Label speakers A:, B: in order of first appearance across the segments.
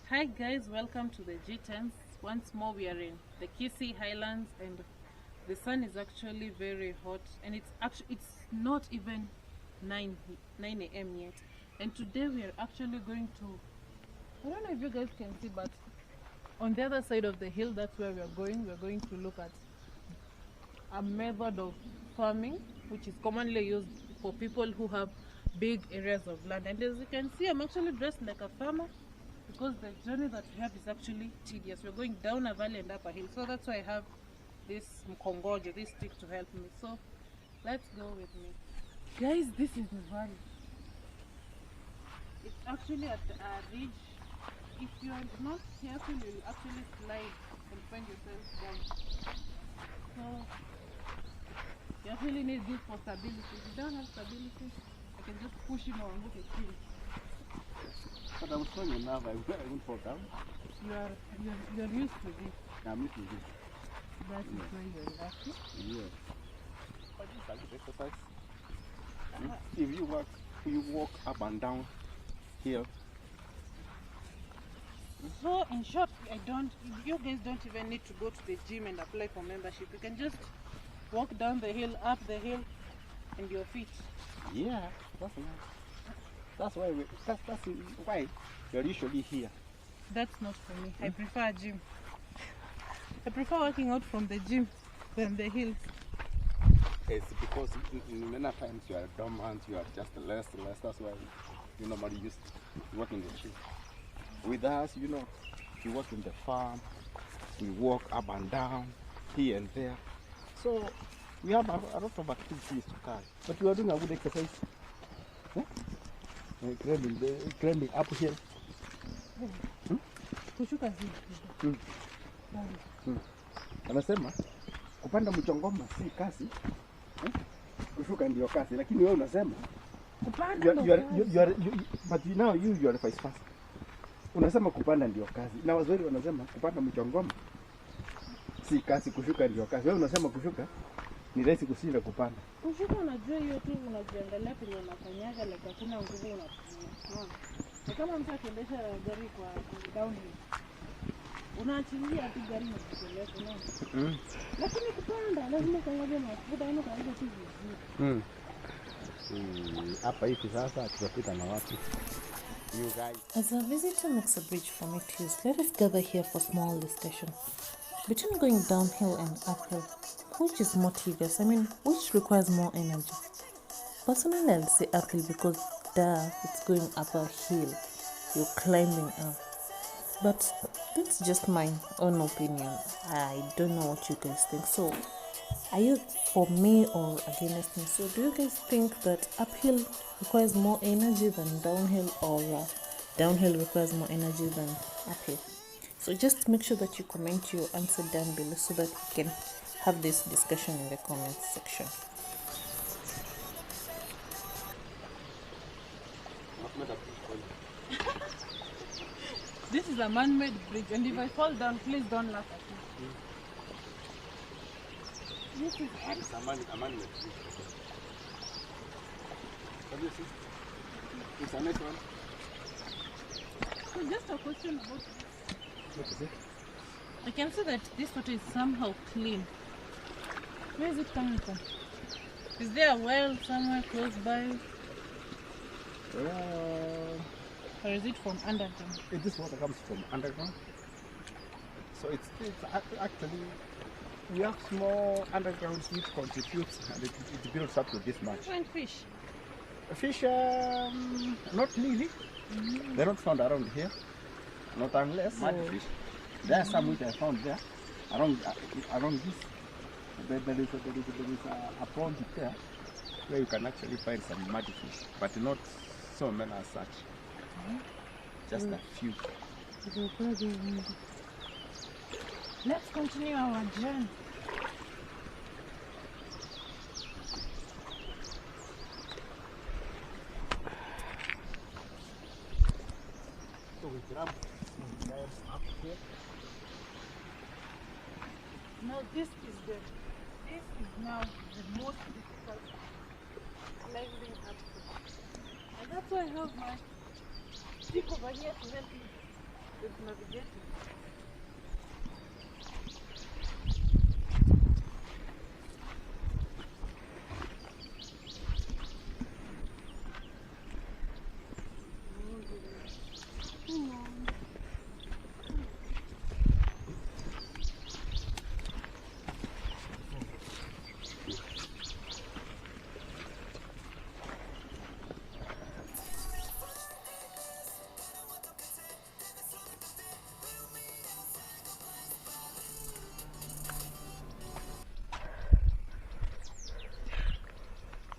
A: Hi guys, welcome to the G10s. Once more we are in the Kisii Highlands and the sun is actually very hot and it's not even 9 a.m. yet. And today we are actually going to, I don't know if you guys can see, but on the other side of the hill, that's where we are going. We are going to look at a method of farming which is commonly used for people who have big areas of land. And as you can see, I'm actually dressed like a farmer because the journey that we have is actually tedious. We're going down a valley and up a hill, so that's why I have this mkongojo, this stick, to help me. So let's go with me, guys. This is the valley. It's actually at a ridge. If you are not careful, you'll actually slide and find yourself down. So you actually need this for stability. If you don't have stability, I can just push him or look at him.
B: But I'm strong enough, I won't fall down.
A: You're used to this.
B: I'm used to this.
A: That is why you're lucky.
B: Yeah. But this is a good exercise. If you walk up and down here.
A: So in short, you guys don't even need to go to the gym and apply for membership. You can just walk down the hill, up the hill, and you're fit.
B: Yeah, that's nice. That's why you're usually here.
A: That's not for me. I prefer a gym. I prefer working out from the gym than the hills.
B: It's because in many times you are dormant, you are just less. That's why you normally used to work in the gym. With us, you work in the farm, we walk up and down, here and there. So we have a lot of activities to carry. But you are doing a good exercise. Huh? Climbing uphill.
A: Kushuka hivi.
B: Anasema kupanda mchongoma si kazi, kushuka ndio kazi, lakini wewe unasema kupanda ndio kazi. But now you are the vice versa. Unasema kupanda ndio kazi. Na wazuri wanasema kupanda mchongoma si kazi, kushuka ndio kazi. Wewe unasema kushuka ni rahisi kushinda kupanda.
A: Kushuka unajua hiyo tu, unajiangalia penye unakanyaga, like hakuna nguvu unatumia. Ni kama mtu akiendesha gari kwa downhill. Unaachilia tu gari na kupeleka, unaona? Lakini kupanda lazima kanyaga mafuta, yani kaanza tu vizuri.
B: Hapa hivi sasa tutapita na watu. You guys.
A: As a visitor makes a bridge for me to use, let us gather here for small discussion. Between going downhill and uphill, which is more tedious? I mean, which requires more energy? Personally, I'll say uphill because it's going up a hill. You're climbing up. But that's just my own opinion. I don't know what you guys think. So, are you for me or against me? So, do you guys think that uphill requires more energy than downhill, or downhill requires more energy than uphill? So just make sure that you comment your answer down below so that we can have this discussion in the comments section. This is a man-made bridge, and if I fall down, please don't laugh at me. This is
B: a man-made bridge. What do you see? It's a nice one.
A: So just a question about this.
B: What is it?
A: I can see that this water is somehow clean. Where is it coming from? Is there a well somewhere close by? Or is it from underground?
B: This water comes from underground. So it's actually, we have small undergrounds which contributes and it builds up to this much.
A: And fish?
B: Fish, not really. They're not found around here. Not unless mudfish. There are some which I found there around this. There is a pond there where you can actually find some mudfish, but not so many as such. Just a few.
A: Let's continue our journey.
B: So we grab up here.
A: Now this is now the most difficult climbing up. And that's why I have my stick over here to help me with navigating.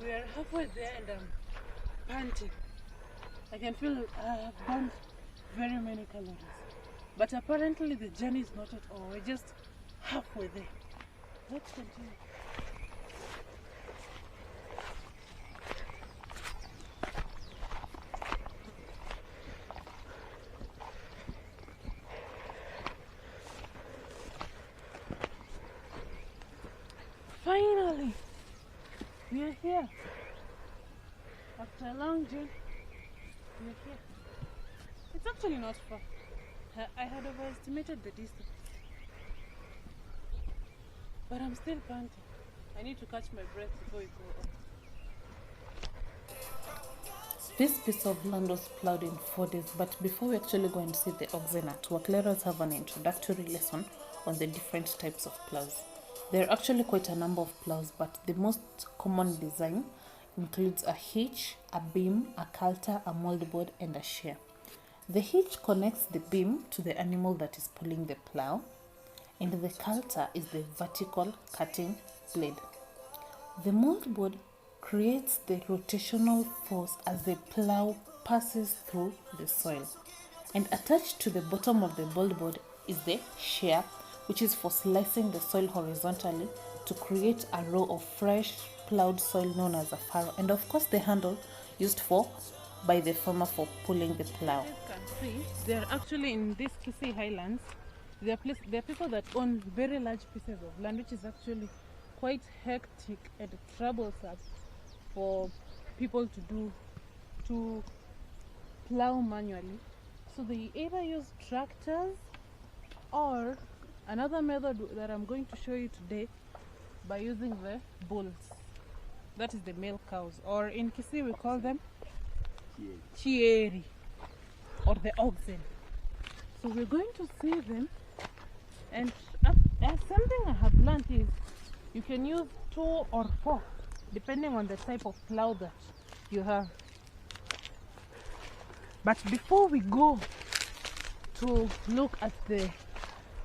A: We are halfway there and I'm panting. I can feel I have burned very many calories. But apparently the journey is not at all. We're just halfway there. Let's continue. Finally, we are here. After a long journey, we are here. It's actually not far. I had overestimated the distance. But I'm still panting. I need to catch my breath before we go on. This piece of land was plowed in 4 days, but before we actually go and see the oxen at work, let us have an introductory lesson on the different types of plows. There are actually quite a number of plows, but the most common design includes a hitch, a beam, a coulter, a moldboard, and a shear. The hitch connects the beam to the animal that is pulling the plow, and the coulter is the vertical cutting blade. The moldboard creates the rotational force as the plow passes through the soil. And attached to the bottom of the moldboard is the shear, which is for slicing the soil horizontally to create a row of fresh plowed soil known as a furrow. And of course the handle used by the farmer for pulling the plow. As you can see, they're actually in these Kisii highlands. There are people that own very large pieces of land, which is actually quite hectic and troublesome for people to plow manually. So they either use tractors or another method that I'm going to show you today by using the bulls. That is the male cows, or in Kisii we call them chieri, or the oxen. So we're going to see them, and something I have learned is you can use 2 or 4 depending on the type of plow that you have. But before we go to look at the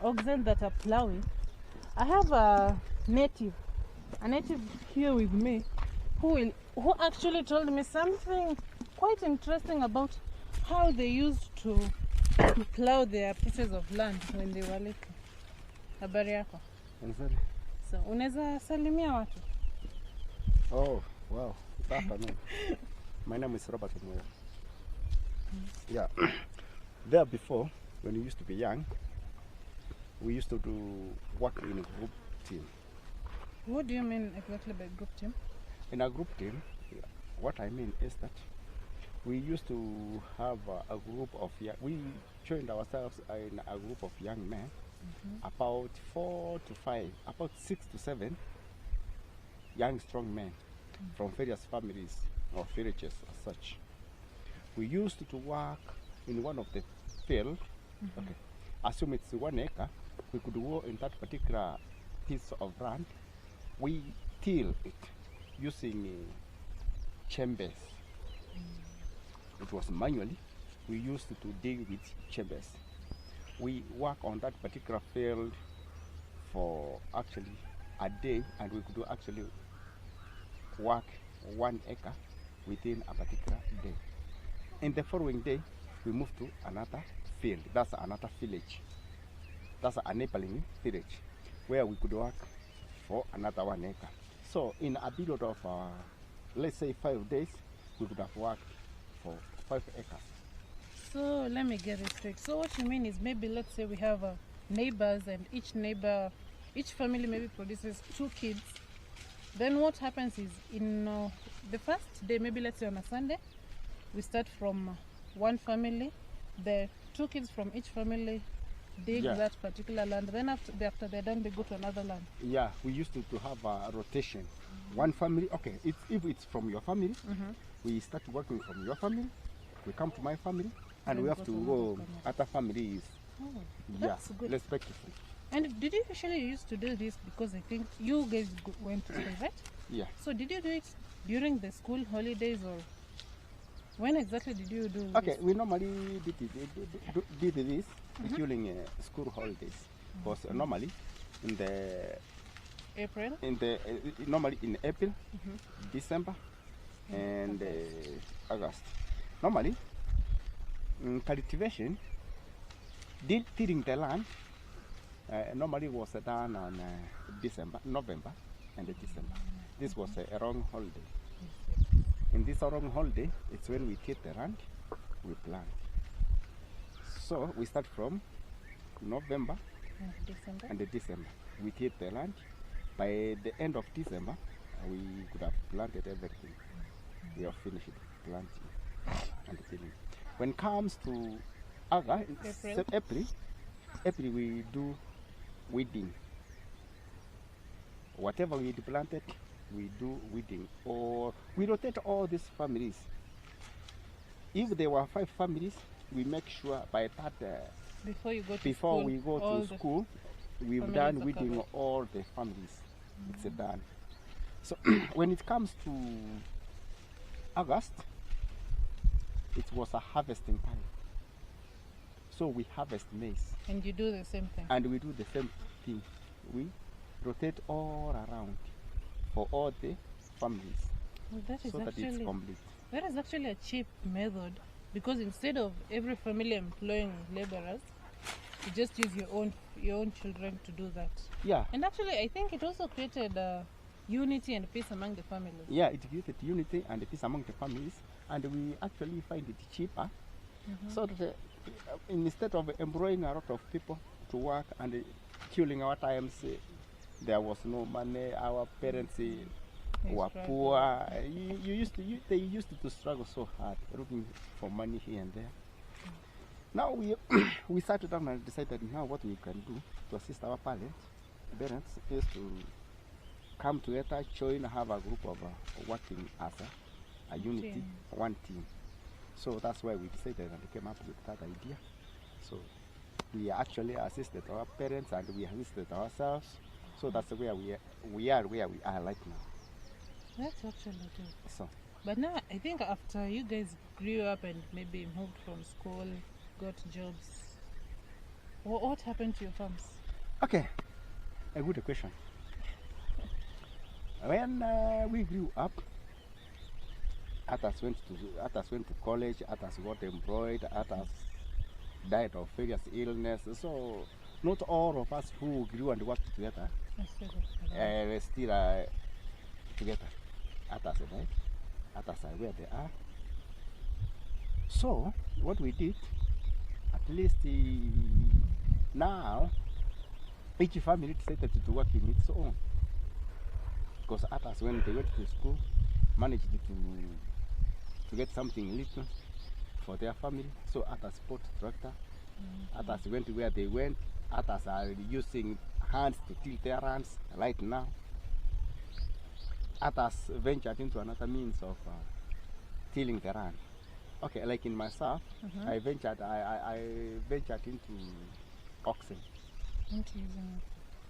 A: oxen that are plowing, I have a native here with me who actually told me something quite interesting about how they used to plow their pieces of land when they were little. Habari yako?
B: Nzuri.
A: So, unaweza salimia watu?
B: Oh, wow. Good afternoon. My name is Robert Moyo. Yeah. There before, when we used to be young, we used to do work in a group team.
A: What do you mean exactly by group team?
B: In a group team, what I mean is that we used to have a group of we joined ourselves in a group of young men, about 4 to 5, about 6 to 7 young strong men from various families or villages as such. We used to work in one of the field. Okay, assume it's 1 acre. We could go in that particular piece of land. We till it using chambers. It was manually. We used to dig with chambers. We work on that particular field for actually a day, and we could actually work 1 acre within a particular day. In the following day, we moved to another field. That's another village. That's a neighboring village where we could work for another 1 acre. So in a period of let's say 5 days, we could have worked for 5 acres.
A: So let me get it straight. So what you mean is, maybe let's say we have neighbors, and each family maybe produces 2 kids. Then what happens is, in the first day, maybe let's say on a Sunday, we start from one family. The 2 kids from each family dig
B: Yeah.
A: that particular land. Then after they're done, they go to another land.
B: Yeah, we used to have a rotation. One family, okay, if it's from your family, we start working from your family, we come to my family, and
A: Then
B: we
A: go
B: have
A: to
B: to
A: another
B: go
A: family.
B: other families.
A: Oh,
B: Yeah,
A: that's good.
B: respectively.
A: And did you usually used to do this because I think you guys went to school, right?
B: Yeah.
A: So did you do it during the school holidays or when exactly did you do
B: Okay,
A: this?
B: we normally did this during school holidays, because normally in the
A: April?
B: normally in April, December, and August. Normally, cultivation, tilling the land, normally was done on November and December. This was a wrong holiday. In this wrong holiday, it's when we till the land, we plant. So we start from November
A: December?
B: and December. We till the land. By the end of December, we could have planted everything. We have finished planting and tilling. When it comes to April, we do weeding. Whatever we planted, we do weeding, or we rotate all these families. If there were 5 families, we make sure by that
A: Before you go to
B: before
A: school,
B: we go
A: all
B: to
A: the
B: school, we've
A: families
B: done
A: are
B: weeding
A: covered.
B: all the families. It's done. So when it comes to August, it was a harvesting time. So we harvest maize,
A: And you do the same thing.
B: and we do the same thing. We rotate all around for all the families,
A: Well, that is
B: so that it's
A: actually
B: complete.
A: that is actually a cheap method because instead of every family employing laborers, you just use your own children to do that.
B: Yeah,
A: And actually, I think it also created unity and peace among the families.
B: yeah, it created unity and peace among the families, and we actually find it cheaper. So that instead of employing a lot of people to work and killing our times, there was no money. Our parents were
A: struggled.
B: poor. They used to struggle so hard looking for money here and there. Now we sat down and decided now what we can do to assist our parents is to come together, join, have a group of working as a unity,
A: Team.
B: one team. So that's why we decided and came up with that idea. So we actually assisted our parents and we assisted ourselves. So that's where we are right now.
A: That's actually good.
B: So
A: But now I think after you guys grew up and maybe moved from school, got jobs, what happened to your farms?
B: okay, a good question. When we grew up, others went to college, others got employed, others died of various illnesses. So not all of us who grew and worked together
A: I see that.
B: were still together. Others died, others are where they are. So what we did, at least now, each family decided to work in its own. Because others, when they went to school, managed to get something little for their family. So others bought tractor, others went where they went, others are using hands to till their lands right now. Others ventured into another means of tilling the land. Okay, like in myself, I ventured into oxen.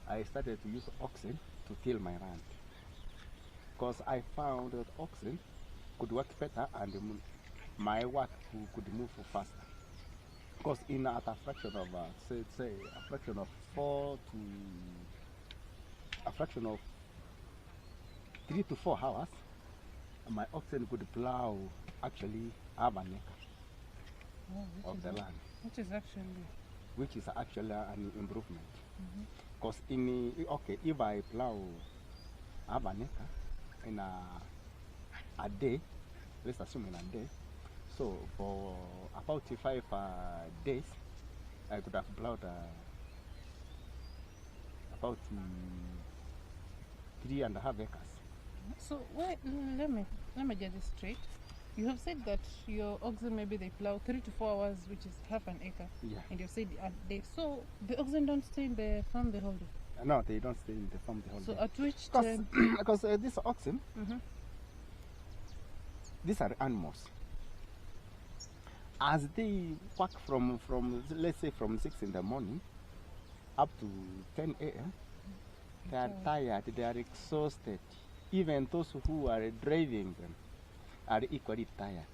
B: I started to use oxen to till my land, because I found that oxen could work better and my work could move faster. Because in at a fraction of say a fraction of 3 to 4 hours, my oxen could plow actually half an acre of the land,
A: Which is actually
B: which is actually an improvement. Because if I plow half an acre in a day, let's assume in a day, so for about 5 days, I could have plowed about 3.5 acres.
A: so. Wait, let me get this straight. You have said that your oxen, maybe they plow 3 to 4 hours, which is half an acre.
B: Yeah.
A: And you said so the oxen don't stay in the farm the whole day.
B: No, they don't stay in the farm the whole
A: So
B: day.
A: at which
B: Because
A: time?
B: because these oxen, these are animals. As they work from let's say from 6 in the morning up to 10 a.m., they are tired, they are exhausted. Even those who are driving them are equally tired.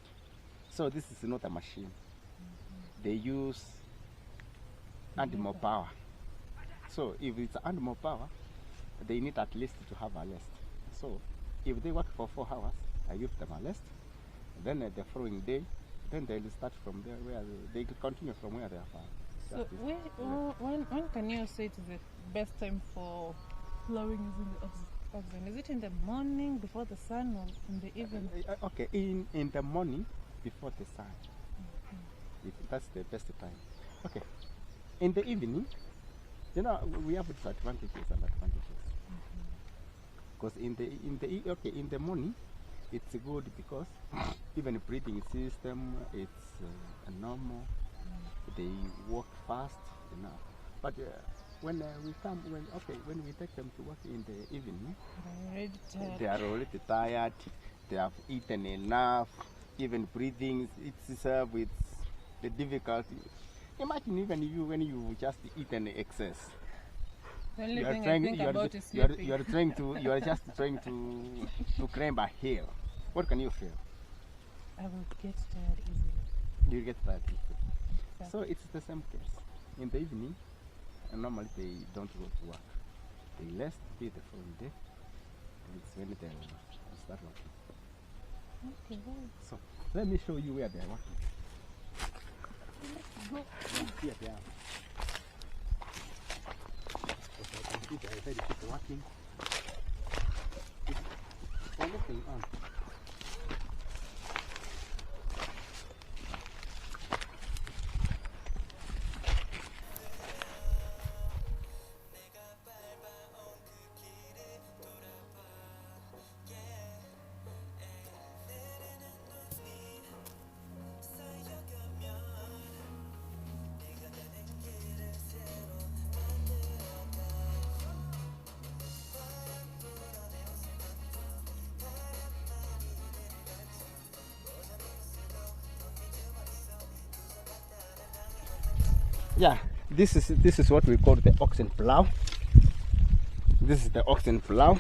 B: So this is not a machine. They use animal power. So if it's animal power, they need at least to have a rest. So if they work for 4 hours, I give them a rest. Then the following day, then they'll start from there where they continue from where they are.
A: So when can you say it's the best time for plowing using the oxen? Is it in the morning before the sun or in the evening?
B: Okay, in the morning before the sun. That's the best time. Okay, in the evening, you know, we have disadvantages and advantages. Because in the morning, it's good because even the breathing system, it's normal. They walk fast enough. But when we take them to work in the evening, they are already tired. They have eaten enough. Even breathing itself, it's the difficulty. Imagine even you when you just eaten excess.
A: The only thing I think about is sleeping.
B: You are just trying to climb a hill. What can you feel?
A: I will get tired easily.
B: You get tired easily.
A: Exactly.
B: So it's the same case. In the evening, normally they don't go to work. They rest till the following day. And it's when they start working.
A: Okay, well.
B: So let me show you where they are working.
A: Let's go.
B: Here they are. As I can see, they are very people working. It's working on. Yeah, this is what we call the oxen plow. This is the oxen plow.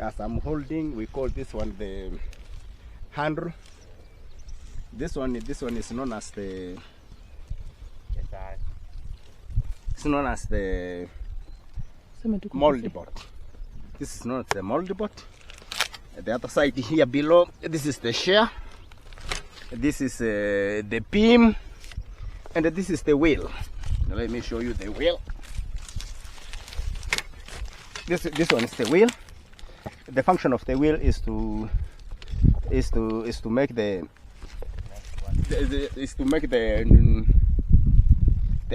B: As I'm holding, we call this one the handle. This one is known as the moldy board. This is known as the moldy board. The other side here below, this is the shear. This is the beam. And this is the wheel. Now let me show you the wheel. This one is the wheel. The function of the wheel is to make the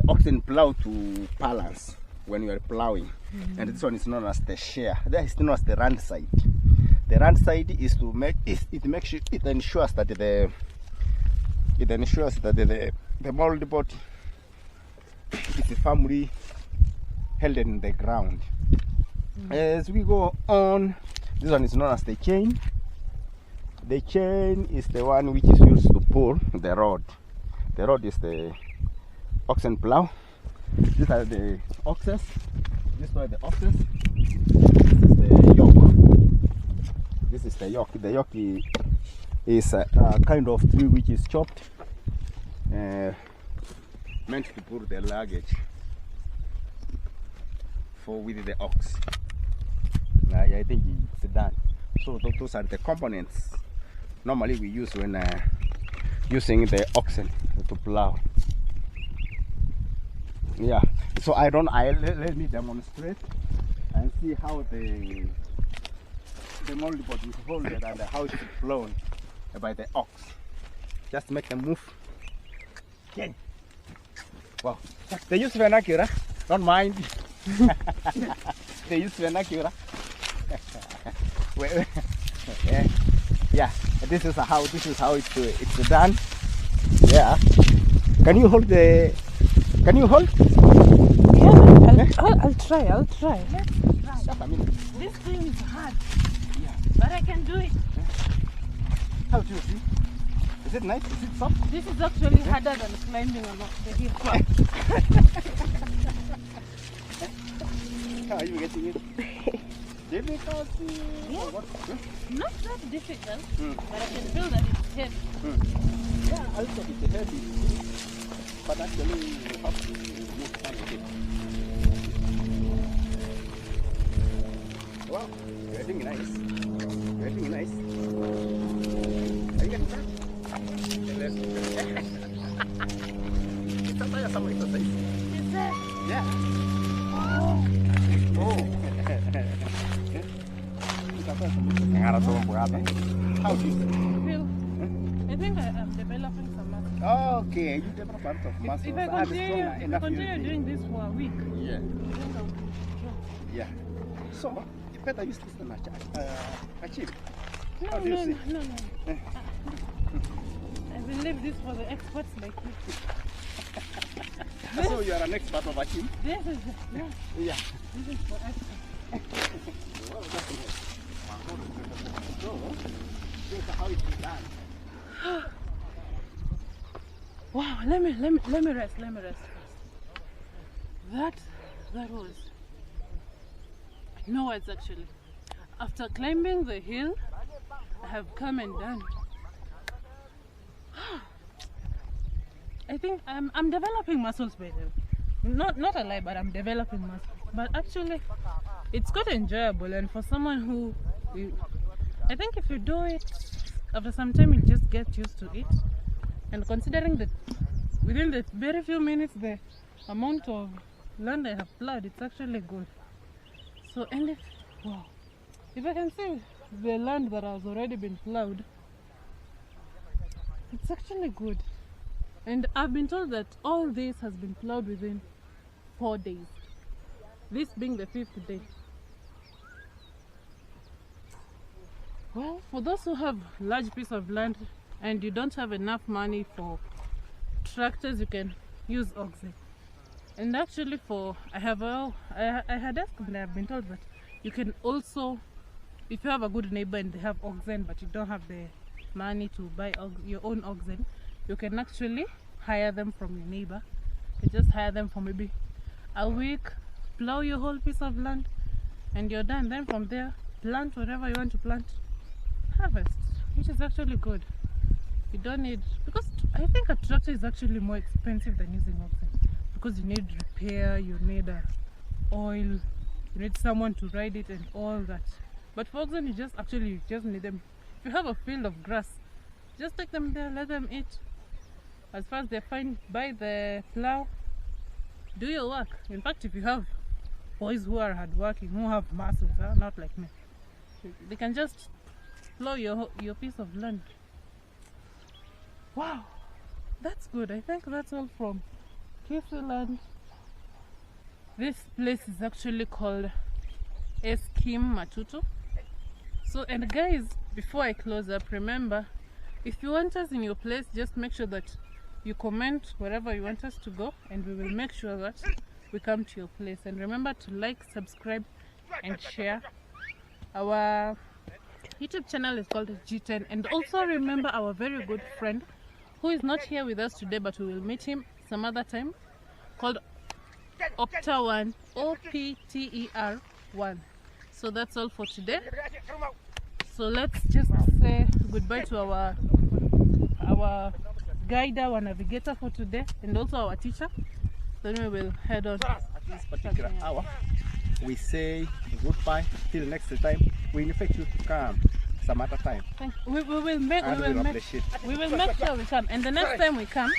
B: oxen plow to balance when you are plowing. And this one is known as the shear. That is known as the run side. The run side is to make it ensures that the moldy board is firmly held in the ground. As we go on, this one is known as the chain. The chain is the one which is used to pull the rod. The rod is the oxen plow. These are the oxes. These are the oxes. This is the yoke. This is the yoke. The yoke is a kind of tree which is chopped. Meant to pull the luggage with the ox. I think it's done. So those are the components normally we use when using the oxen to plow. Yeah. So let me demonstrate and see how the moldy board is folded and how it's blown by the ox. Just make them move. Okay. Wow. They use vernacular. Don't mind. They use vernacular. Yeah. This is how it's done. Yeah. Can you hold the? Can you hold?
A: Yeah, I'll try. Let's try.
B: Just a minute.
A: This thing is hard,
B: Yeah.
A: but I can do it.
B: How do you see? Is it nice? Is it soft?
A: This is actually harder than climbing on the hill.
B: How are you getting it? Difficult?
A: Yeah.
B: Or what?
A: Not that difficult,
B: Mm.
A: but I can feel that it's heavy.
B: Yeah, also it's heavy. But actually you have to move on with it. Wow, you're doing nice. You're doing nice. Are you getting that? Let's do it. It's a some exercise.
A: Is that?
B: Yeah.
A: Oh.
B: How do you
A: Feel? I think I am developing some muscle.
B: Okay, you develop a lot of muscles.
A: If I continue doing this for a week,
B: Yeah.
A: I think I'll be strong.
B: Yeah. So, you better use this than achieve.
A: No,
B: How do you
A: no,
B: see?
A: no, no. I believe this for the experts like you.
B: So you are an expert of achieve?
A: This is, yeah,
B: Yeah.
A: this is for experts.
B: Well, that's nice. So, this is how it's done.
A: Wow, let me rest first. That was no words actually. After climbing the hill, I have come and done. I think I'm developing muscles by the way. Not a lie, but I'm developing muscles. But actually, it's quite enjoyable, and for someone who, I think if you do it after some time, you just get used to it. And considering that within the very few minutes, the amount of land I have plowed, it's actually good. So, and if I can see the land that has already been plowed, it's actually good. And I've been told that all this has been plowed within 4 days. This being the 5th day. Well, for those who have large piece of land and you don't have enough money for tractors, you can use Oxen. And actually I had asked and I've been told that you can also, if you have a good neighbor and they have Oxen but you don't have the money to buy your own Oxen, you can actually hire them from your neighbor. You just hire them for maybe a week, plow your whole piece of land, and you're done. Then from there, plant whatever you want to plant, harvest, which is actually good. You don't need, because I think a tractor is actually more expensive than using Oxen, because you need repair, you need oil, you need someone to ride it and all that. But for Oxen, you just need them. If you have a field of grass, just take them there, let them eat. As far as they're fine, buy the plow, do your work. In fact, if you have boys who are hardworking, who have muscles, not like me, they can just plow your piece of land. Wow, that's good. I think that's all from Land. This place is actually called Eskim Matutu. So, and guys, before I close up, remember, if you want us in your place, just make sure that you comment wherever you want us to go, and we will make sure that we come to your place. And remember to like, subscribe and share. Our YouTube channel is called G10. And also remember our very good friend who is not here with us today, but we will meet him some other time, called Opter1, OPTER1. So that's all for today. So let's just say goodbye to our guide, our navigator for today, and also our teacher. Then we will head on.
B: At this particular hour, we say goodbye till next time. We invite you to come some other time.
A: We will make sure we come. And the next time we come,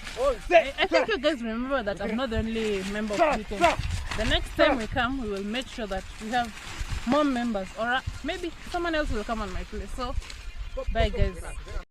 A: I think you guys remember that I'm not the only member of G10. The next time we come, we will make sure that we have more members, or maybe someone else will come on my place. So bye guys.